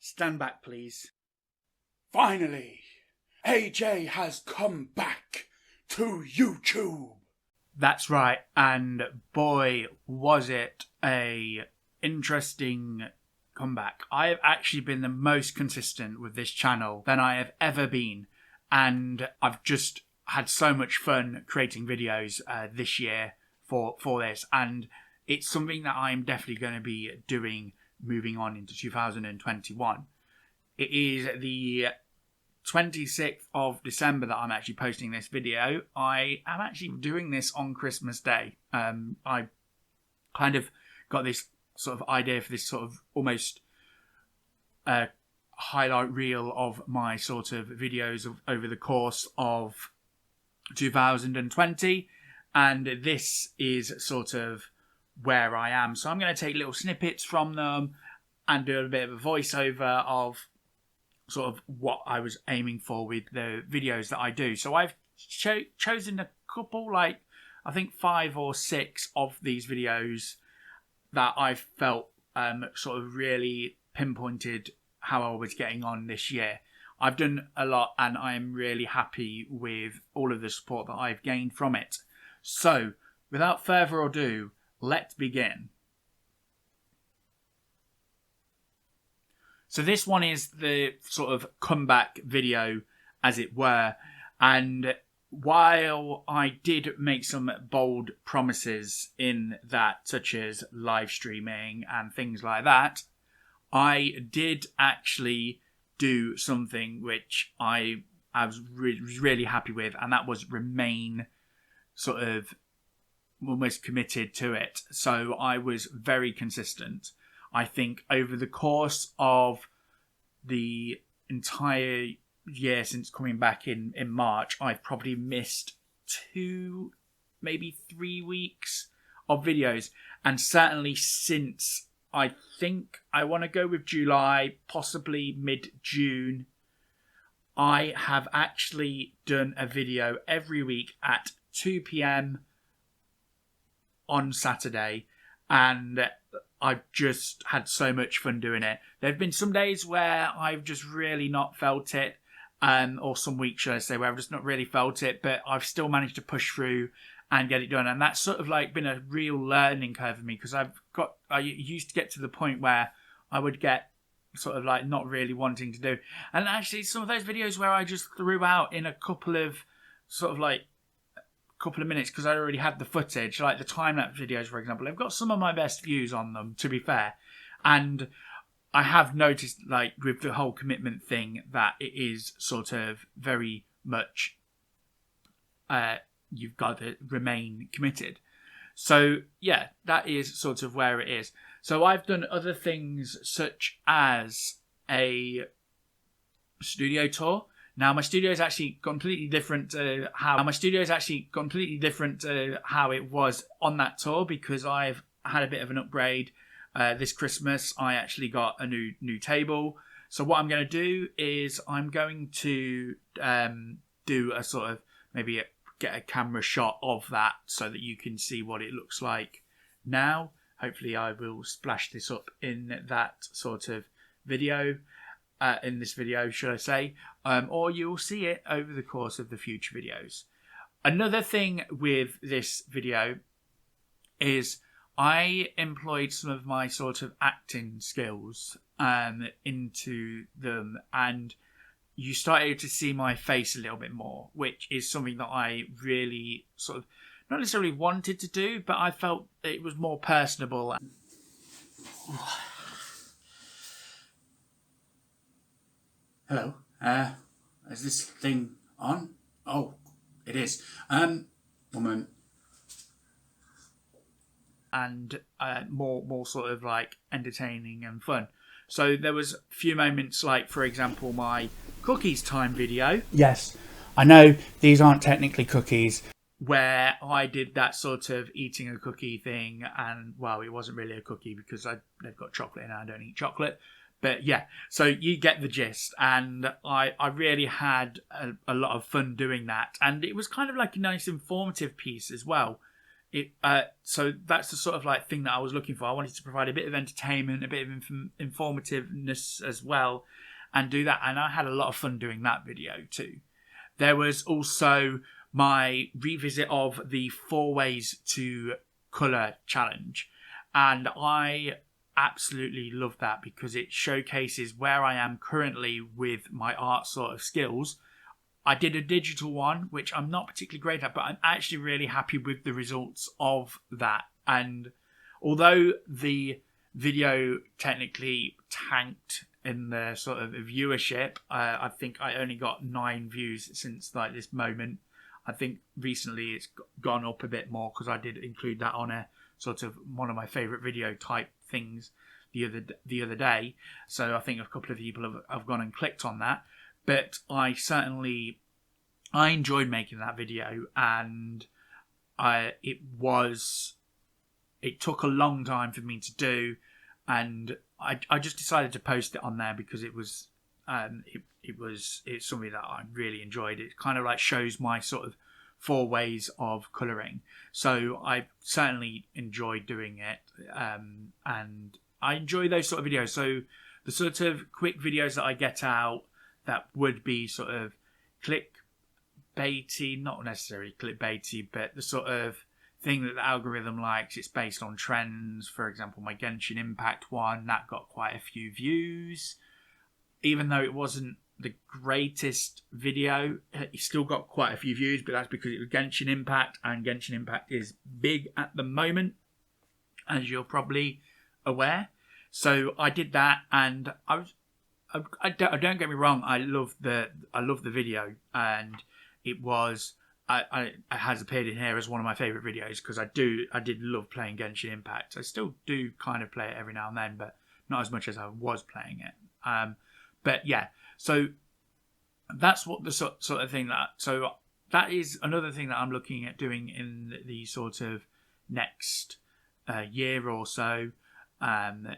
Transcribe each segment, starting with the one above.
Stand back, please. Finally, AJ has come back to YouTube. That's right, and boy, was it a interesting comeback. I have actually been the most consistent with this channel than I have ever been, and I've just had so much fun creating videos this year for this, and it's something that I'm definitely going to be doing moving on into 2021. It is the 26th of December that I'm actually posting this video. I am actually doing this on Christmas Day. I kind of got this sort of idea for this sort of almost highlight reel of my sort of videos over the course of 2020, and this is sort of where I am. So I'm going to take little snippets from them and do a bit of a voiceover of sort of what I was aiming for with the videos that I do. So I've chosen a couple, like I think 5 or 6 of these videos that I felt sort of really pinpointed how I was getting on this year. I've done a lot and I am really happy with all of the support that I've gained from it. So without further ado, let's begin. So this one is the sort of comeback video, as it were. And while I did make some bold promises in that, such as live streaming and things like that, I did actually do something which I was really happy with, and that was remain sort of almost committed to it. So I was very consistent. I think over the course of the entire year since coming back in March, I've probably missed 2, maybe 3 weeks of videos. And certainly since, I think I want to go with July, possibly mid-June, I have actually done a video every week at 2 p.m. on Saturday, and I've just had so much fun doing it. There have been some days where I've just really not felt it, or some weeks, should I say, where I've just not really felt it, but I've still managed to push through and get it done. And that's sort of like been a real learning curve for me, because I used to get to the point where I would get sort of like not really wanting to do. And actually some of those videos where I just threw out in a couple of minutes, because I already had the footage, like the time-lapse videos, for example, they've got some of my best views on them, to be fair. And I have noticed, like, with the whole commitment thing, that it is sort of very much you've got to remain committed. So yeah, that is sort of where it is. So I've done other things such as a studio tour. Now my studio is actually completely different to how it was on that tour, because I've had a bit of an upgrade. This Christmas I actually got a new table. So what I'm going to do is I'm going to do a sort of maybe get a camera shot of that so that you can see what it looks like now. Hopefully I will splash this up in that sort of video. In this video, should I say, or you'll see it over the course of the future videos. Another thing with this video is I employed some of my sort of acting skills into them, and you started to see my face a little bit more, which is something that I really sort of not necessarily wanted to do, but I felt it was more personable. Hello, is this thing on? Oh, it is. One moment. And more sort of like entertaining and fun. So there was a few moments, like for example my cookies time video. Yes, I know these aren't technically cookies. Where I did that sort of eating a cookie thing, and well, it wasn't really a cookie because they've got chocolate in it. I don't eat chocolate. But yeah, so you get the gist, and I really had a lot of fun doing that, and it was kind of like a nice informative piece as well. So that's the sort of like thing that I was looking for. I wanted to provide a bit of entertainment, a bit of informativeness as well, and do that. And I had a lot of fun doing that video too. There was also my revisit of the 4 ways to colour challenge, and I absolutely love that because it showcases where I am currently with my art sort of skills. I did a digital one, which I'm not particularly great at, but I'm actually really happy with the results of that. And although the video technically tanked in the sort of viewership, I think I only got 9 views since like this moment. I think recently it's gone up a bit more because I did include that on a sort of one of my favourite video type things the other day. So I think a couple of people have gone and clicked on that. But I enjoyed making that video, and it took a long time for me to do, and I just decided to post it on there because it's something that I really enjoyed. It kind of like shows my sort of 4 ways of colouring, so I certainly enjoyed doing it, and I enjoy those sort of videos. So the sort of quick videos that I get out that would be sort of clickbaity, not necessarily clickbaity, but the sort of thing that the algorithm likes. It's based on trends. For example, my Genshin Impact one, that got quite a few views. Even though it wasn't the greatest video, it still got quite a few views, but that's because it was Genshin Impact, and Genshin Impact is big at the moment, as you're probably aware. So I did that, and don't get me wrong, I love the video, and it has appeared in here as one of my favourite videos because I did love playing Genshin Impact. I still do kind of play it every now and then, but not as much as I was playing it. But yeah, so that's what the sort of thing that is another thing that I'm looking at doing in the sort of next year or so.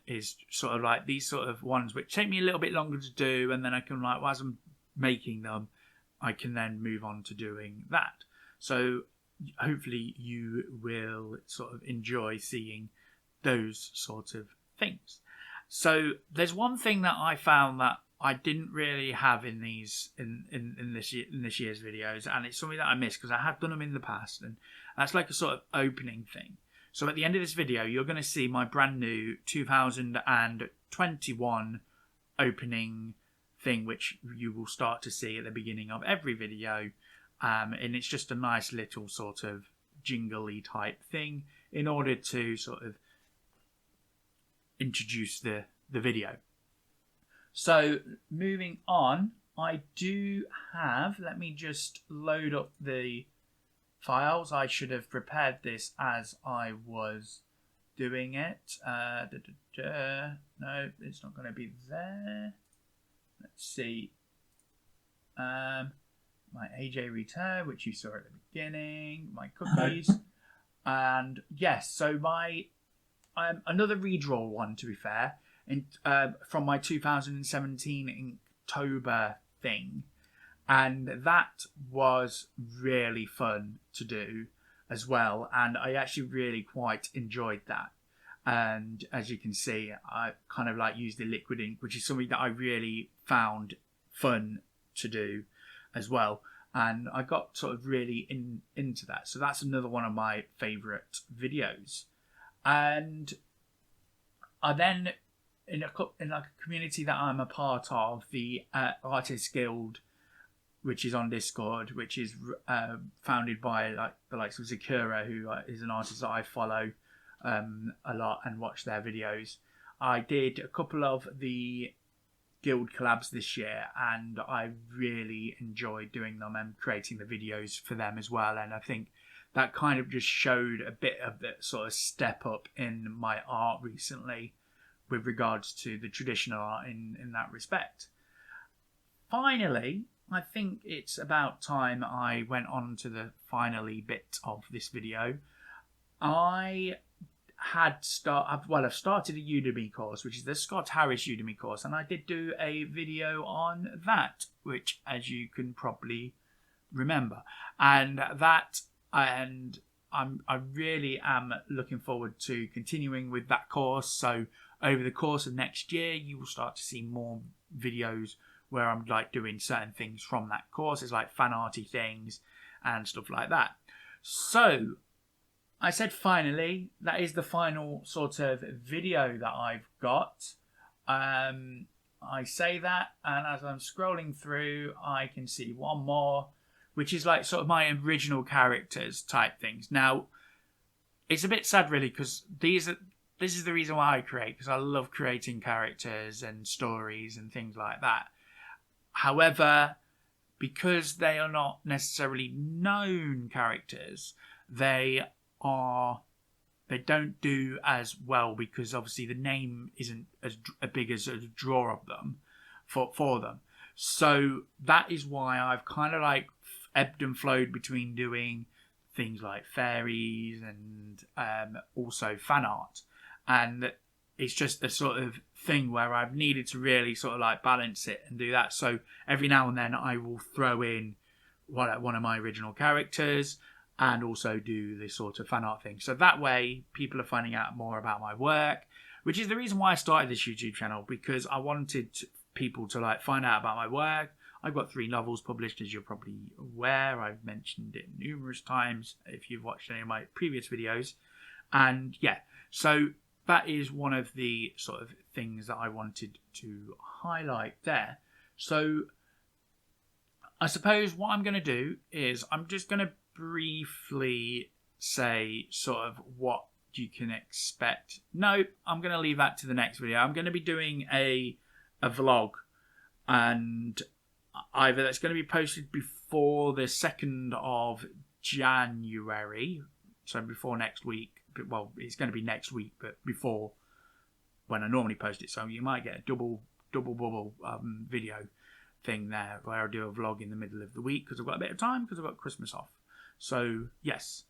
Is sort of like these sort of ones which take me a little bit longer to do, and then I can, like, as I'm making them, I can then move on to doing that. So hopefully you will sort of enjoy seeing those sort of things. So there's one thing that I found that I didn't really have in these in this year's videos, and it's something that I missed because I have done them in the past, and that's like a sort of opening thing. So at the end of this video, you're going to see my brand new 2021 opening thing, which you will start to see at the beginning of every video. And it's just a nice little sort of jingly type thing in order to sort of introduce the video. So moving on, I do have, let me just load up the files. I should have prepared this as I was doing it. No, it's not going to be there. Let's see. My AJ Return, which you saw at the beginning, my cookies, and yes, so my another redraw one, to be fair, from my 2017 Inktober thing. And that was really fun to do as well. And I actually really quite enjoyed that. And as you can see, I kind of like used the liquid ink, which is something that I really found fun to do as well. And I got sort of really into that. So that's another one of my favourite videos. And I then, in a community that I'm a part of, the Artists Guild, which is on Discord, which is founded by like the likes of Zakura, who is an artist that I follow a lot and watch their videos. I did a couple of the guild collabs this year, and I really enjoyed doing them and creating the videos for them as well. And I think that kind of just showed a bit of the sort of step up in my art recently with regards to the traditional art in that respect. Finally, I think it's about time I went on to the finally bit of this video. I've started a Udemy course, which is the Scott Harris Udemy course, and I did do a video on that, which, as you can probably remember, and I really am looking forward to continuing with that course. So over the course of next year, you will start to see more videos where I'm like doing certain things from that course. It's like fan arty things and stuff like that. So I said finally, that is the final sort of video that I've got. I say that, and as I'm scrolling through, I can see one more, which is like sort of my original characters type things. Now, it's a bit sad really, because this is the reason why I create, because I love creating characters and stories and things like that. However, because they are not necessarily known characters, they don't do as well, because obviously the name isn't as big as a draw of them for them. So that is why I've kind of like ebbed and flowed between doing things like fairies and also fan art. And it's just a sort of thing where I've needed to really sort of like balance it and do that. So every now and then I will throw in one of my original characters and also do this sort of fan art thing. So that way people are finding out more about my work, which is the reason why I started this YouTube channel, because I wanted people to like find out about my work. I've got 3 novels published, as you're probably aware. I've mentioned it numerous times if you've watched any of my previous videos. And yeah, so that is one of the sort of things that I wanted to highlight there. So I suppose what I'm going to do is I'm just going to briefly say sort of what you can expect. No, I'm going to leave that to the next video. I'm going to be doing a vlog, and either that's going to be posted before the 2nd of January, so before next week. Well, it's going to be next week, but before when I normally post it. So you might get a double bubble video thing there, where I do a vlog in the middle of the week because I've got a bit of time, because I've got Christmas off. So yes.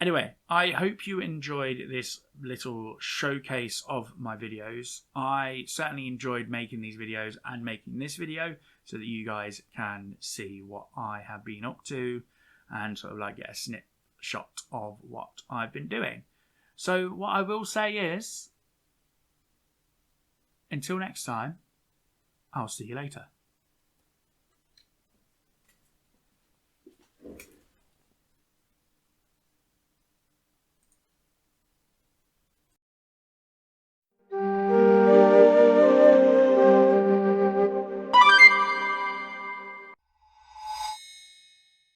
Anyway, I hope you enjoyed this little showcase of my videos. I certainly enjoyed making these videos and making this video so that you guys can see what I have been up to and sort of like get a snapshot of what I've been doing. So what I will say is, until next time, I'll see you later.